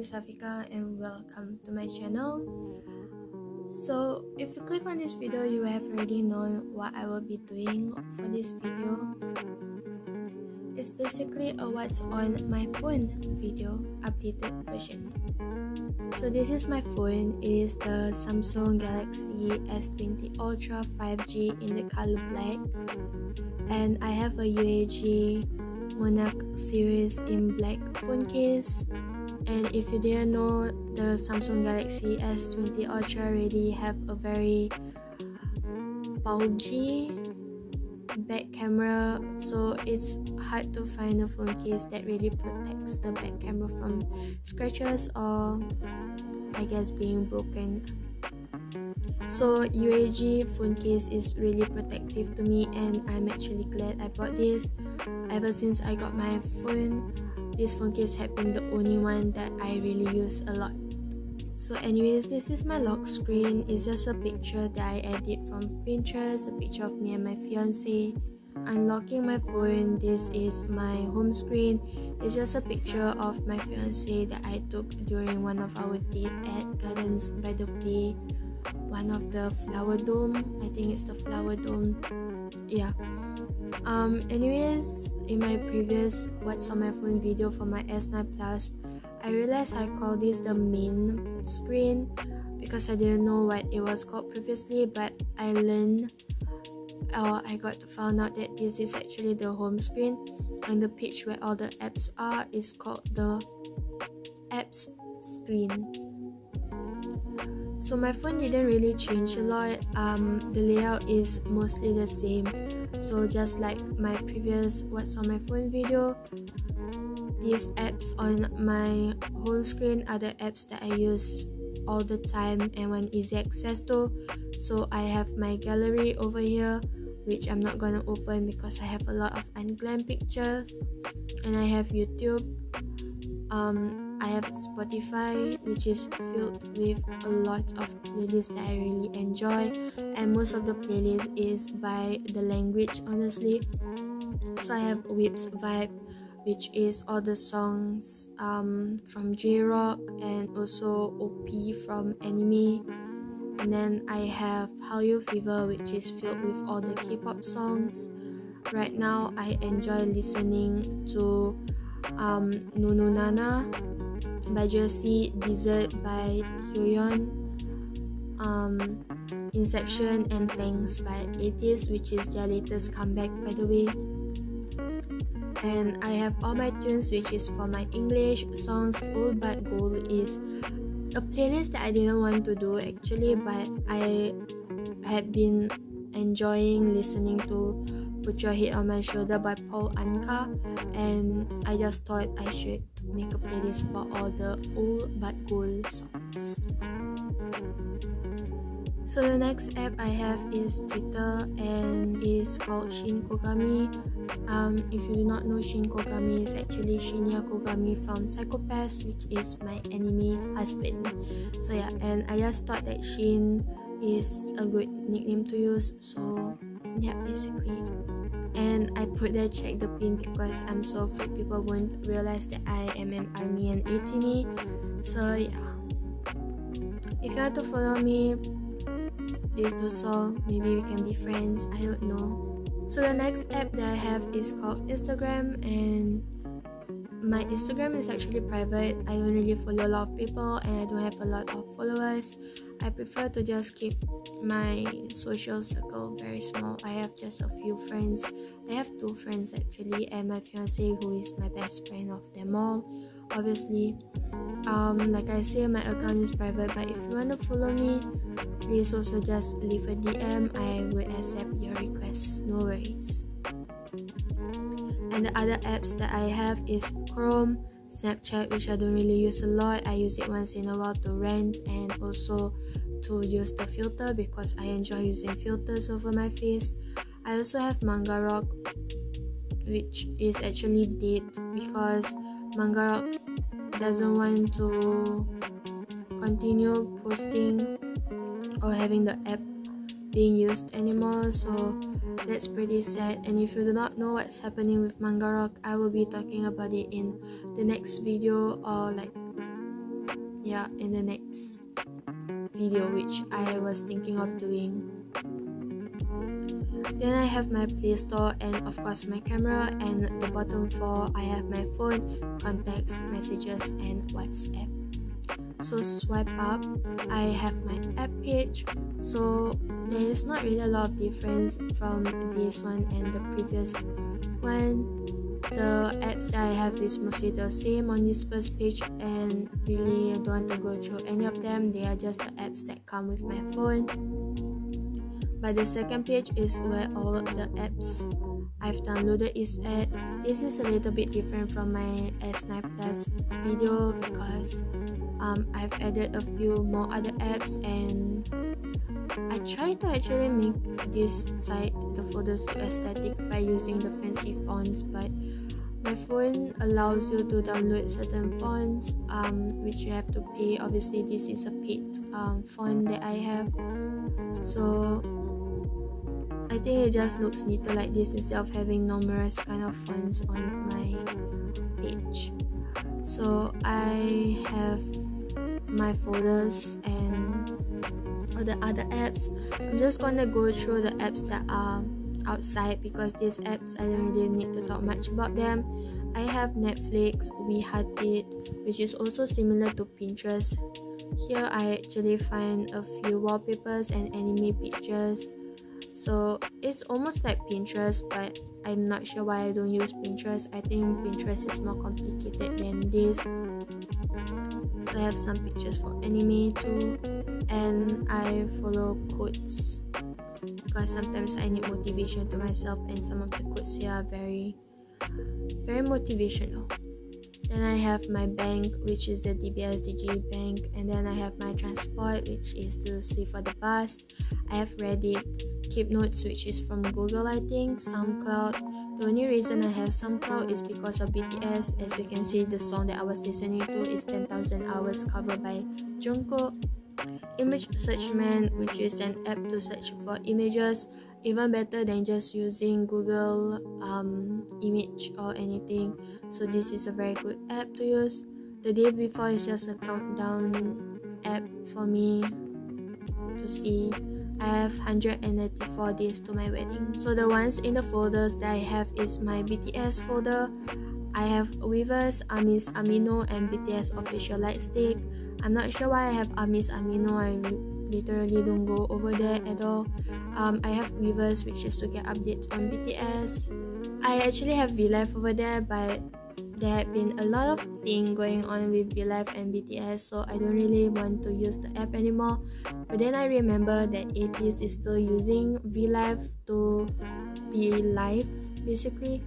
is Afika and welcome to my channel. So if you click on this video, you have already known what I will be doing for this video. It's basically a what's on my phone video updated version. So this is my phone. It is the Samsung Galaxy S20 Ultra 5G in the color black, and I have a UAG Monarch series in black phone case. And if you didn't know, the Samsung Galaxy S20 Ultra already have a very bulgy back camera, so it's hard to find a phone case that really protects the back camera from scratches or I guess being broken. So UAG phone case is really protective to me, and I'm actually glad I bought this. Ever since I got my phone, this phone case had been the only one that I really use a lot. So anyways, this is my lock screen. It's just a picture that I edit from Pinterest, a picture of me and my fiance. Unlocking my phone, this is my home screen. It's just a picture of my fiance that I took during one of our date at Gardens by the Bay, one of the flower dome. I think it's the flower dome. Yeah. Anyways, in my previous what's on my phone video for my S9 Plus, I realized I called this the main screen because I didn't know what it was called previously, but I got to find out that this is actually the home screen, and the page where all the apps are is called the apps screen. So my phone didn't really change a lot. The layout is mostly the same. So just like my previous what's on my phone video, these apps on my home screen are the apps that I use all the time and want easy access to. So I have my gallery over here, which I'm not gonna open because I have a lot of unglammed pictures, and I have YouTube. I have Spotify, which is filled with a lot of playlists that I really enjoy, and most of the playlist is by the language, honestly. So I have Whips Vibe, which is all the songs from J-Rock and also OP from anime. And then I have Hallyu Fever, which is filled with all the K-pop songs. Right now I enjoy listening to Nunu Nana by Jersey, Dessert by Hyoyeon, Inception and Thanks by 80s, which is their latest comeback, by the way. And I have All My Tunes, which is for my English songs. Old But Gold is a playlist that I didn't want to do actually, but I had been enjoying listening to Put Your Head on My Shoulder by Paul Anka, and I just thought I should make a playlist for all the Old But Gold songs. So the next app I have is Twitter, and it's called Shin Kogami. If you do not know, Shin Kogami is actually Shinya Kogami from Psycho-Pass, which is my anime husband. So yeah, and I just thought that Shin is a good nickname to use, so yeah, basically. And I put there check the pin because I'm so afraid people won't realize that I am an army and 18. So yeah, if you want to follow me, please do so. Maybe we can be friends, I don't know. So the next app that I have is called Instagram, and my Instagram is actually private. I don't really follow a lot of people, and I don't have a lot of followers. I prefer to just keep my social circle very small. I have just a few friends. I have 2 friends actually, and my fiance, who is my best friend of them all, obviously. Like I say, my account is private, but if you want to follow me, please also just leave a DM. I will accept your requests, no worries. And the other apps that I have is Chrome, Snapchat, which I don't really use a lot. I use it once in a while to rant and also to use the filter because I enjoy using filters over my face. I also have Manga Rock, which is actually dead because Manga Rock doesn't want to continue posting or having the app being used anymore, so that's pretty sad. And if you do not know what's happening with Manga Rock, I will be talking about it in the next video, or like in the next video, which I was thinking of doing. Then I have my Play Store and of course my camera, and the bottom 4 I have my phone, contacts, messages, and WhatsApp. So swipe up, I have my app page. So there is not really a lot of difference from this one and the previous one. The apps that I have is mostly the same on this first page, and really I don't want to go through any of them. They are just the apps that come with my phone. But the second page is where all of the apps I've downloaded is at. This is a little bit different from my S9 Plus video because I've added a few more other apps, and I try to actually make this site, the folders, look aesthetic by using the fancy fonts, but my phone allows you to download certain fonts which you have to pay. Obviously this is a paid font that I have, so I think it just looks neater like this instead of having numerous kind of fonts on my page. So I have my folders and all the other apps. I'm just gonna go through the apps that are outside because these apps I don't really need to talk much about them. I have Netflix, We Had It, which is also similar to Pinterest. Here I actually find a few wallpapers and anime pictures. So it's almost like Pinterest, but I'm not sure why I don't use Pinterest. I think Pinterest is more complicated than this. So I have some pictures for anime too, and I follow quotes because sometimes I need motivation to myself, and some of the quotes here are very motivational. Then I have my bank, which is the DBS DG bank, and then I have my transport, which is to see for the bus. I have Reddit, Keep Notes, which is from Google, I think, SoundCloud. The only reason I have SoundCloud is because of BTS. As you can see, the song that I was listening to is 10,000 Hours covered by Jungkook. Image Search Man, which is an app to search for images, even better than just using Google image or anything. So this is a very good app to use. The day before is just a countdown app for me to see. I have 194 days to my wedding. So the ones in the folders that I have is my BTS folder. I have Weavers, Amis Amino, and BTS Official Lightstick. I'm not sure why I have Amis Amino. I literally don't go over there at all. I have Weavers, which is to get updates on BTS. I actually have VLive over there, but there had been a lot of things going on with VLive and BTS, so I don't really want to use the app anymore. But then I remember that ATEEZ is still using VLive to be live, basically.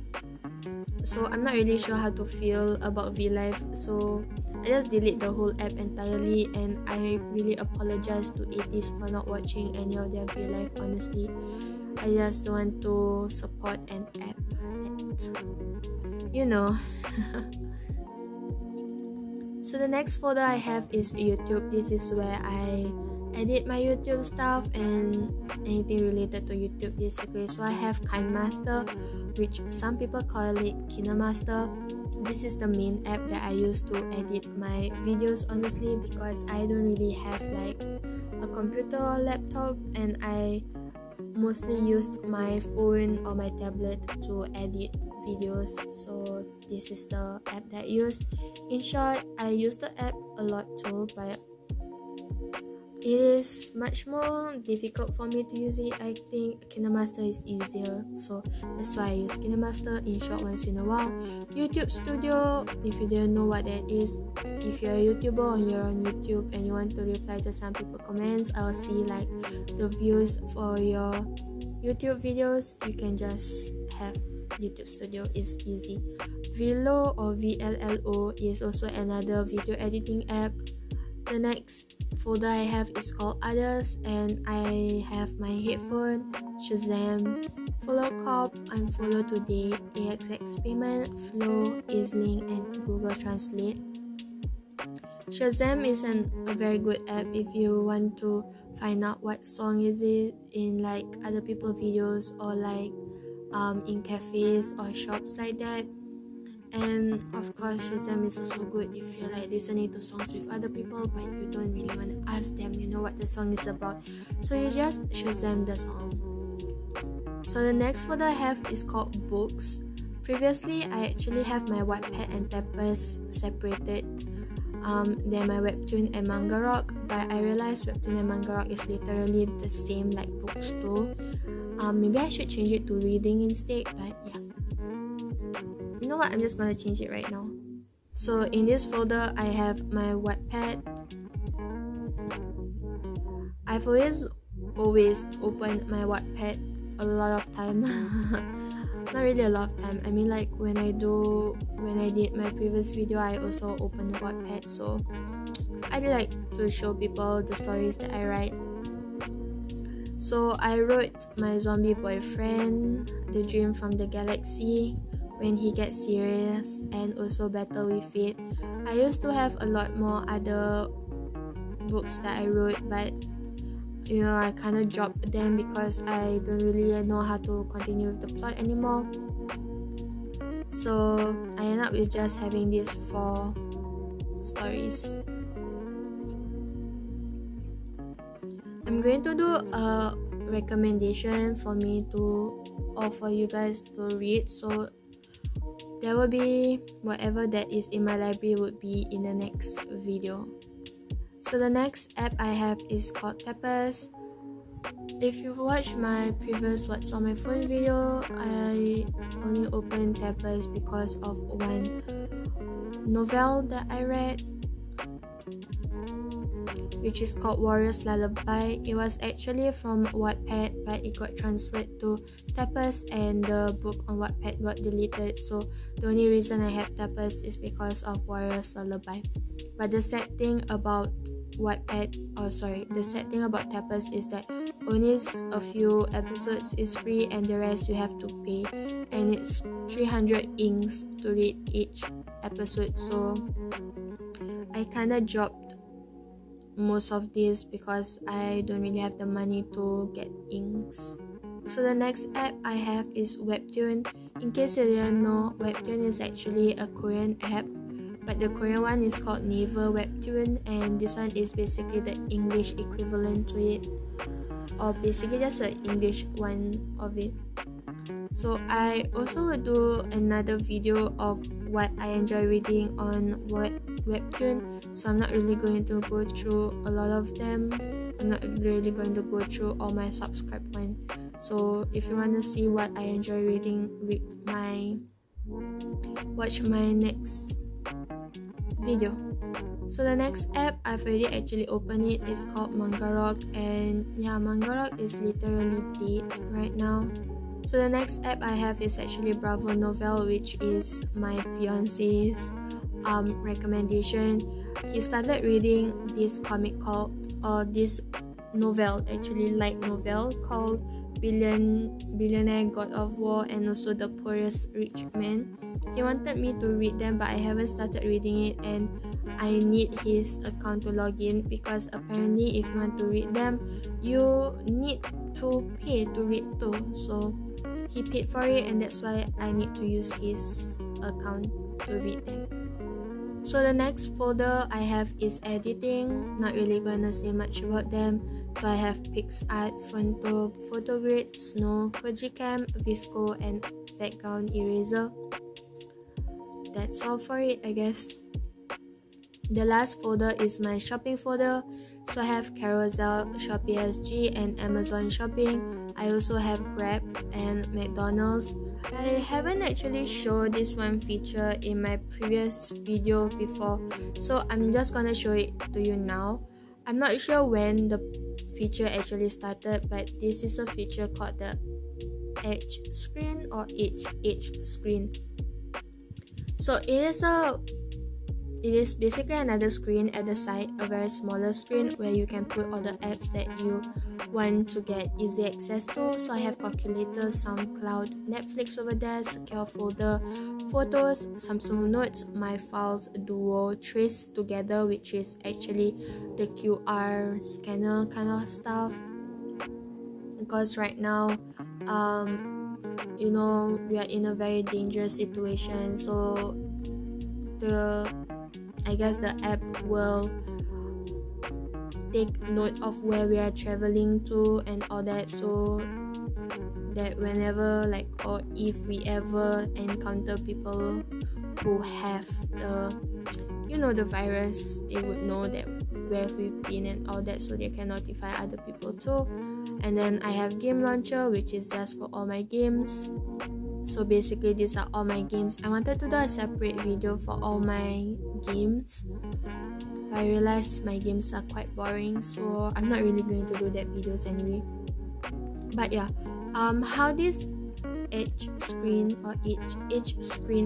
So I'm not really sure how to feel about VLive, so I just delete the whole app entirely, and I really apologize to ATEEZ for not watching any of their VLive. Honestly, I just don't want to support an app that, you know. So the next folder I have is YouTube. This is where I edit my YouTube stuff and anything related to YouTube, basically. So I have KineMaster, which some people call it KineMaster. This is the main app that I use to edit my videos, honestly, because I don't really have like a computer or laptop, and I mostly used my phone or my tablet to edit videos. So this is the app that I use. In short, I use the app a lot too, but it is much more difficult for me to use it. I think KineMaster is easier, so that's why I use KineMaster in short once in a while. YouTube Studio, if you don't know what that is, if you're a YouTuber and you're on YouTube and you want to reply to some people comments, I'll see like the views for your YouTube videos. You can just have YouTube Studio, is easy. Velo or VLLO is also another video editing app. The next folder I have is called Others, and I have my headphone, Shazam, Follow Cop, Unfollow Today, AXX Payment, Flow, Easlink, and Google Translate. Shazam is a very good app if you want to find out what song is it in like other people's videos, or like in cafes or shops like that. And of course, Shazam is also good if you're like listening to songs with other people but you don't really want to ask them, you know, what the song is about. So you just Shazam the song. So the next folder I have is called Books. Previously, I actually have my Wattpad and Tappers separated. Then my Webtoon and Manga Rock, but I realized Webtoon and Manga Rock is literally the same like books too. Maybe I should change it to reading instead, but yeah. You know what, I'm just gonna change it right now. So in this folder, I have my Wattpad. I've always opened my Wattpad a lot of time. Not really a lot of time. I mean, like when I did my previous video, I also opened Wattpad. So I like to show people the stories that I write. So I wrote My Zombie Boyfriend, The Dream from the Galaxy, When He Gets Serious, and also Battle with It. I used to have a lot more other books that I wrote, but you know, I kind of dropped them because I don't really know how to continue with the plot anymore. So I end up with just having these 4 stories. I'm going to do a recommendation for me to, or for you guys to read. So there will be whatever that is in my library would be in the next video. So the next app I have is called Tappers. If you've watched my previous What's on My Phone video, I only opened Tappers because of one novel that I read, which is called Warrior's Lullaby. It was actually from Wattpad, but it got transferred to Tappers and the book on Wattpad got deleted. So the only reason I have Tappers is because of Warrior's Lullaby. But the sad thing about the sad thing about Tappers is that only a few episodes is free and the rest you have to pay, and it's 300 inks to read each episode. So I kinda dropped most of this because I don't really have the money to get inks. So the next app I have is Webtoon. In case you didn't know, Webtoon is actually a Korean app, but the Korean one is called Naver Webtoon, and this one is basically the English equivalent to it, or basically just an English one of it. So I also will do another video of what I enjoy reading on Webtoon. So I'm not really going to go through a lot of them. I'm not really going to go through all my subscribed one. So if you want to see what I enjoy reading, watch my next video. So the next app, I've already actually opened it. It's called Manga Rock, and yeah, Manga Rock is literally dead right now. So the next app I have is actually Bravo Novel, which is my fiance's recommendation. He started reading this comic called, this novel, actually light novel called Billionaire God of War and also The Poorest Rich Man. He wanted me to read them, but I haven't started reading it, and I need his account to log in because apparently if you want to read them, you need to pay to read too. So he paid for it, and that's why I need to use his account to read them. So the next folder I have is editing. Not really gonna say much about them. So I have PixArt, Fonto, Photogrid, Snow, Kojicam, Visco, and Background Eraser. That's all for it, I guess. The last folder is my shopping folder. So I have Carousel, Shopee SG, and Amazon Shopping. I also have Grab and McDonald's. I haven't actually showed this one feature in my previous video before, so I'm just gonna show it to you now. I'm not sure when the feature actually started, but this is a feature called the Edge screen or Edge screen. So it is basically another screen at the side, a very smaller screen where you can put all the apps that you want to get easy access to. So I have Calculator, SoundCloud, Netflix over there, Secure Folder, Photos, Samsung Notes, My Files, Duo, Trace Together, which is actually the QR scanner kind of stuff. Because right now, you know, we are in a very dangerous situation, so I guess the app will take note of where we are traveling to and all that, so that whenever or if we ever encounter people who have the virus, they would know that where we've been and all that, so they can notify other people too. And then I have game launcher, which is just for all my games. So basically these are all my games. I wanted to do a separate video for all my games, but I realized my games are quite boring, so I'm not really going to do that videos anyway. But yeah, how this each screen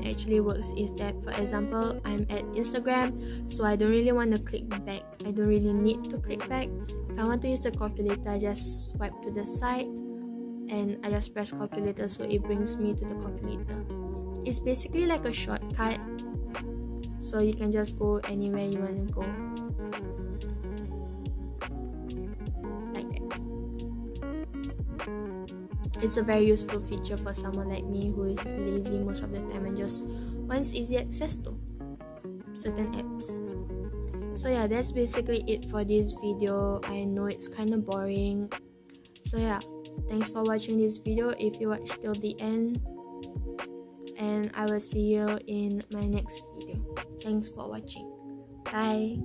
actually works is that, for example, I'm at Instagram, so I don't really want to click back. I don't really need to click back. If I want to use the calculator, I just swipe to the side and I just press calculator, so it brings me to the calculator. It's basically like a shortcut, so you can just go anywhere you want to go. It's a very useful feature for someone like me who is lazy most of the time and just wants easy access to certain apps. So yeah, that's basically it for this video. I know it's kind of boring. So yeah, thanks for watching this video if you watched till the end. And I will see you in my next video. Thanks for watching. Bye.